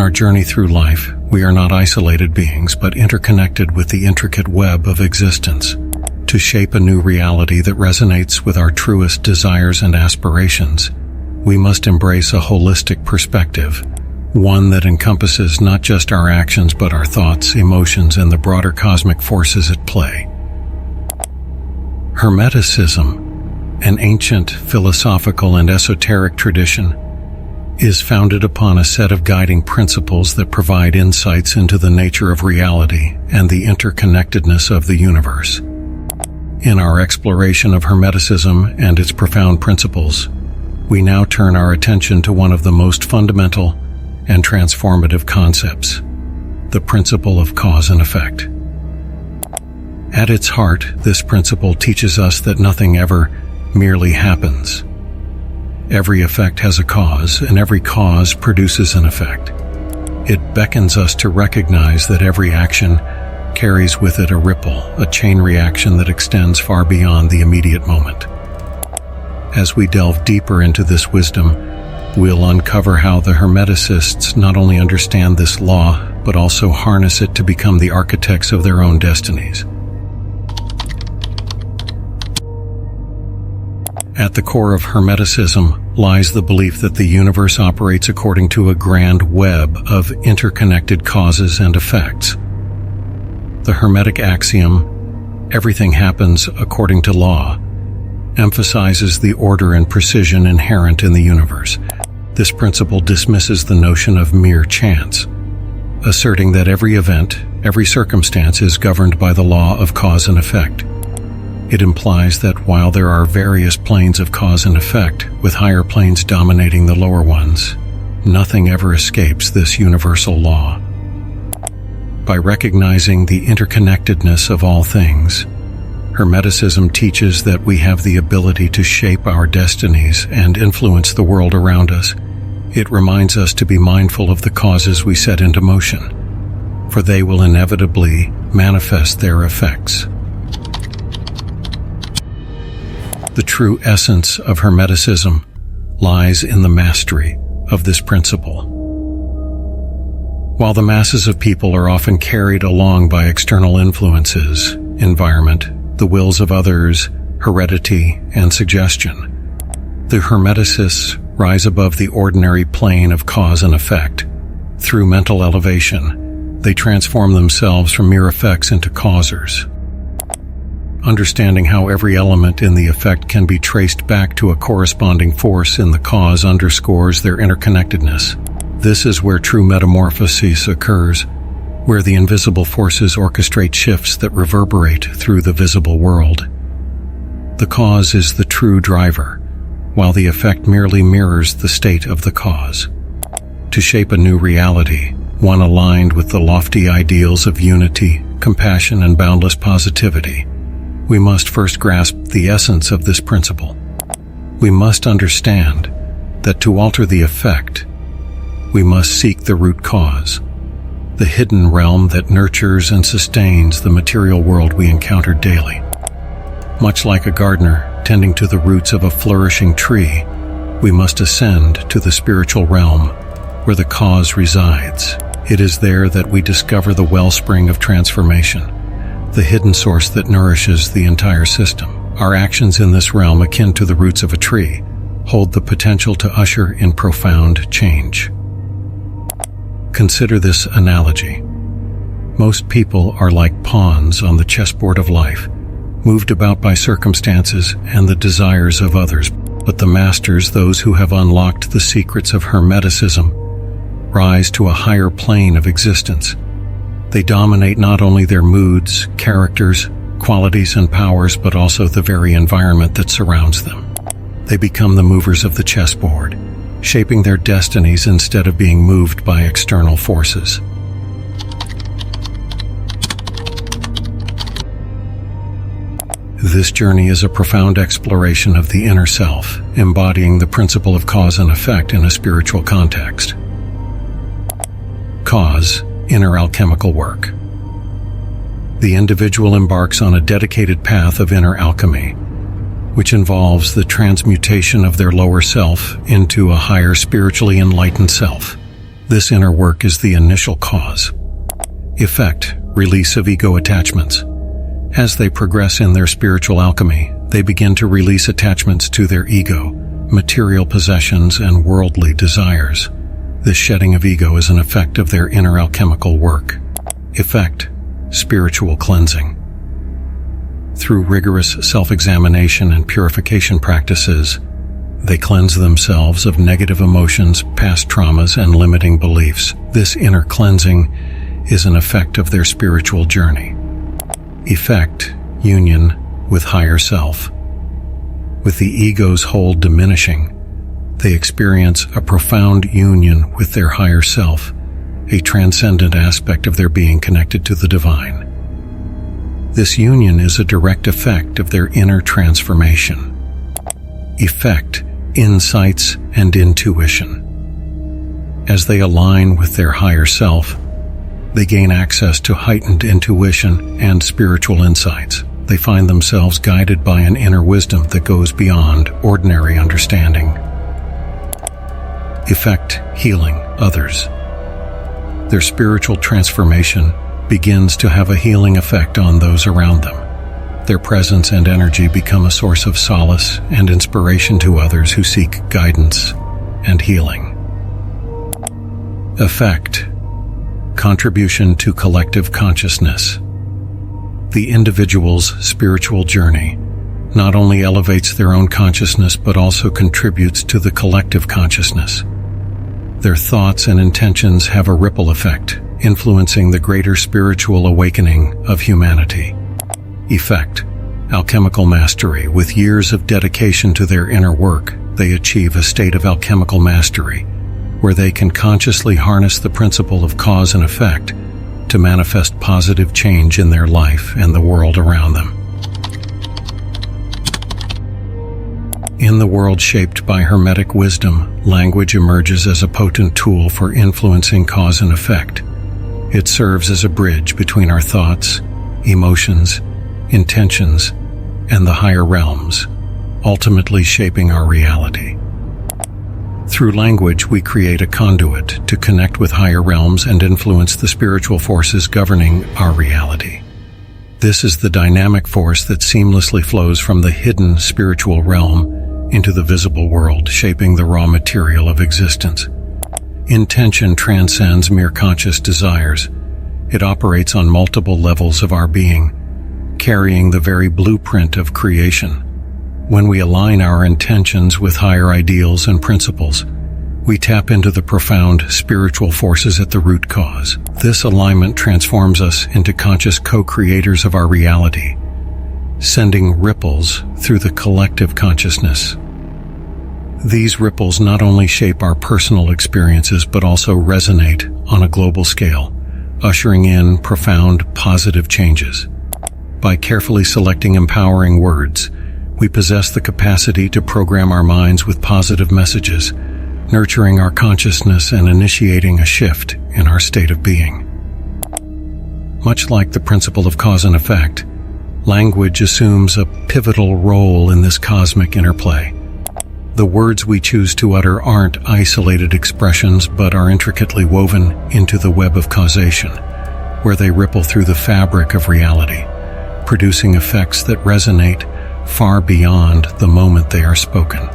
our journey through life, we are not isolated beings, but interconnected with the intricate web of existence. To shape a new reality that resonates with our truest desires and aspirations, we must embrace a holistic perspective, one that encompasses not just our actions but our thoughts, emotions, and the broader cosmic forces at play. Hermeticism, an ancient philosophical and esoteric tradition, is founded upon a set of guiding principles that provide insights into the nature of reality and the interconnectedness of the universe. In our exploration of Hermeticism and its profound principles, we now turn our attention to one of the most fundamental and transformative concepts, the principle of cause and effect. At its heart, this principle teaches us that nothing ever merely happens. Every effect has a cause, and every cause produces an effect. It beckons us to recognize that every action carries with it a ripple, a chain reaction that extends far beyond the immediate moment. As we delve deeper into this wisdom, we'll uncover how the Hermeticists not only understand this law, but also harness it to become the architects of their own destinies. At the core of Hermeticism lies the belief that the universe operates according to a grand web of interconnected causes and effects. The Hermetic axiom, "everything happens according to law," emphasizes the order and precision inherent in the universe. This principle dismisses the notion of mere chance, asserting that every event, every circumstance is governed by the law of cause and effect. It implies that while there are various planes of cause and effect, with higher planes dominating the lower ones, nothing ever escapes this universal law. By recognizing the interconnectedness of all things, Hermeticism teaches that we have the ability to shape our destinies and influence the world around us. It reminds us to be mindful of the causes we set into motion, for they will inevitably manifest their effects. The true essence of Hermeticism lies in the mastery of this principle. While the masses of people are often carried along by external influences, environment, the wills of others, heredity, and suggestion, the Hermeticists rise above the ordinary plane of cause and effect. Through mental elevation, they transform themselves from mere effects into causers. Understanding how every element in the effect can be traced back to a corresponding force in the cause underscores their interconnectedness. This is where true metamorphosis occurs, where the invisible forces orchestrate shifts that reverberate through the visible world. The cause is the true driver, while the effect merely mirrors the state of the cause. To shape a new reality, one aligned with the lofty ideals of unity, compassion, and boundless positivity, we must first grasp the essence of this principle. We must understand that to alter the effect, we must seek the root cause, the hidden realm that nurtures and sustains the material world we encounter daily. Much like a gardener tending to the roots of a flourishing tree, we must ascend to the spiritual realm where the cause resides. It is there that we discover the wellspring of transformation, the hidden source that nourishes the entire system. Our actions in this realm, akin to the roots of a tree, hold the potential to usher in profound change. Consider this analogy. Most people are like pawns on the chessboard of life, moved about by circumstances and the desires of others. But the masters, those who have unlocked the secrets of Hermeticism, rise to a higher plane of existence. They dominate not only their moods, characters, qualities, and powers, but also the very environment that surrounds them. They become the movers of the chessboard, shaping their destinies instead of being moved by external forces. This journey is a profound exploration of the inner self, embodying the principle of cause and effect in a spiritual context. Cause, inner alchemical work. The individual embarks on a dedicated path of inner alchemy, which involves the transmutation of their lower self into a higher spiritually enlightened self. This inner work is the initial cause. Effect: release of ego attachments. As they progress in their spiritual alchemy, they begin to release attachments to their ego, material possessions, and worldly desires. This shedding of ego is an effect of their inner alchemical work. Effect: spiritual cleansing. Through rigorous self-examination and purification practices, they cleanse themselves of negative emotions, past traumas, and limiting beliefs. This inner cleansing is an effect of their spiritual journey. Effect: union with higher self. With the ego's hold diminishing, they experience a profound union with their higher self, a transcendent aspect of their being connected to the divine. This union is a direct effect of their inner transformation. Effect: insights and intuition. As they align with their higher self, they gain access to heightened intuition and spiritual insights. They find themselves guided by an inner wisdom that goes beyond ordinary understanding. Effect: healing others. Their spiritual transformation begins to have a healing effect on those around them. Their presence and energy become a source of solace and inspiration to others who seek guidance and healing. Effect: contribution to collective consciousness. The individual's spiritual journey not only elevates their own consciousness but also contributes to the collective consciousness. Their thoughts and intentions have a ripple effect, influencing the greater spiritual awakening of humanity. Effect: alchemical mastery. With years of dedication to their inner work, they achieve a state of alchemical mastery, where they can consciously harness the principle of cause and effect to manifest positive change in their life and the world around them. In the world shaped by Hermetic wisdom, language emerges as a potent tool for influencing cause and effect. It serves as a bridge between our thoughts, emotions, intentions, and the higher realms, ultimately shaping our reality. Through language, we create a conduit to connect with higher realms and influence the spiritual forces governing our reality. This is the dynamic force that seamlessly flows from the hidden spiritual realm into the visible world, shaping the raw material of existence. Intention transcends mere conscious desires. It operates on multiple levels of our being, carrying the very blueprint of creation. When we align our intentions with higher ideals and principles, we tap into the profound spiritual forces at the root cause. This alignment transforms us into conscious co-creators of our reality, sending ripples through the collective consciousness. These ripples not only shape our personal experiences but also resonate on a global scale, ushering in profound positive changes. By carefully selecting empowering words, we possess the capacity to program our minds with positive messages, nurturing our consciousness and initiating a shift in our state of being. Much like the principle of cause and effect, language assumes a pivotal role in this cosmic interplay. The words we choose to utter aren't isolated expressions but are intricately woven into the web of causation, where they ripple through the fabric of reality, producing effects that resonate far beyond the moment they are spoken.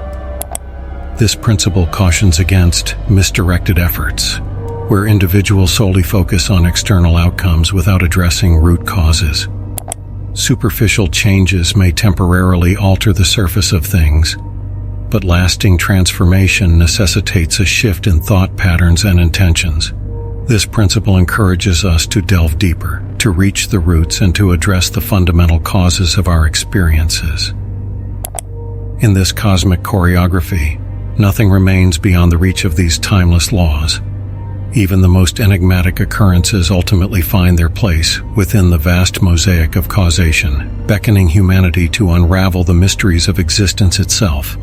This principle cautions against misdirected efforts, where individuals solely focus on external outcomes without addressing root causes. Superficial changes may temporarily alter the surface of things, but lasting transformation necessitates a shift in thought patterns and intentions. This principle encourages us to delve deeper, to reach the roots, and to address the fundamental causes of our experiences. In this cosmic choreography, nothing remains beyond the reach of these timeless laws. Even the most enigmatic occurrences ultimately find their place within the vast mosaic of causation, beckoning humanity to unravel the mysteries of existence itself.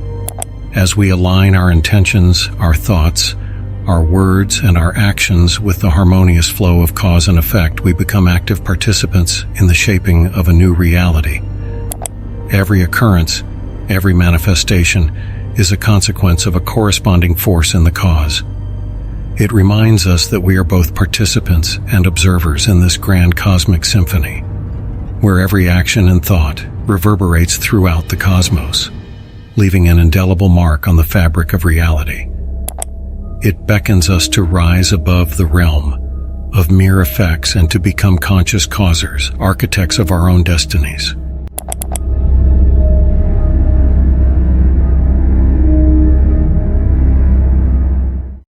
As we align our intentions, our thoughts, our words, and our actions with the harmonious flow of cause and effect, we become active participants in the shaping of a new reality. Every occurrence, every manifestation, is a consequence of a corresponding force in the cause. It reminds us that we are both participants and observers in this grand cosmic symphony, where every action and thought reverberates throughout the cosmos, leaving an indelible mark on the fabric of reality. It beckons us to rise above the realm of mere effects and to become conscious causers, architects of our own destinies.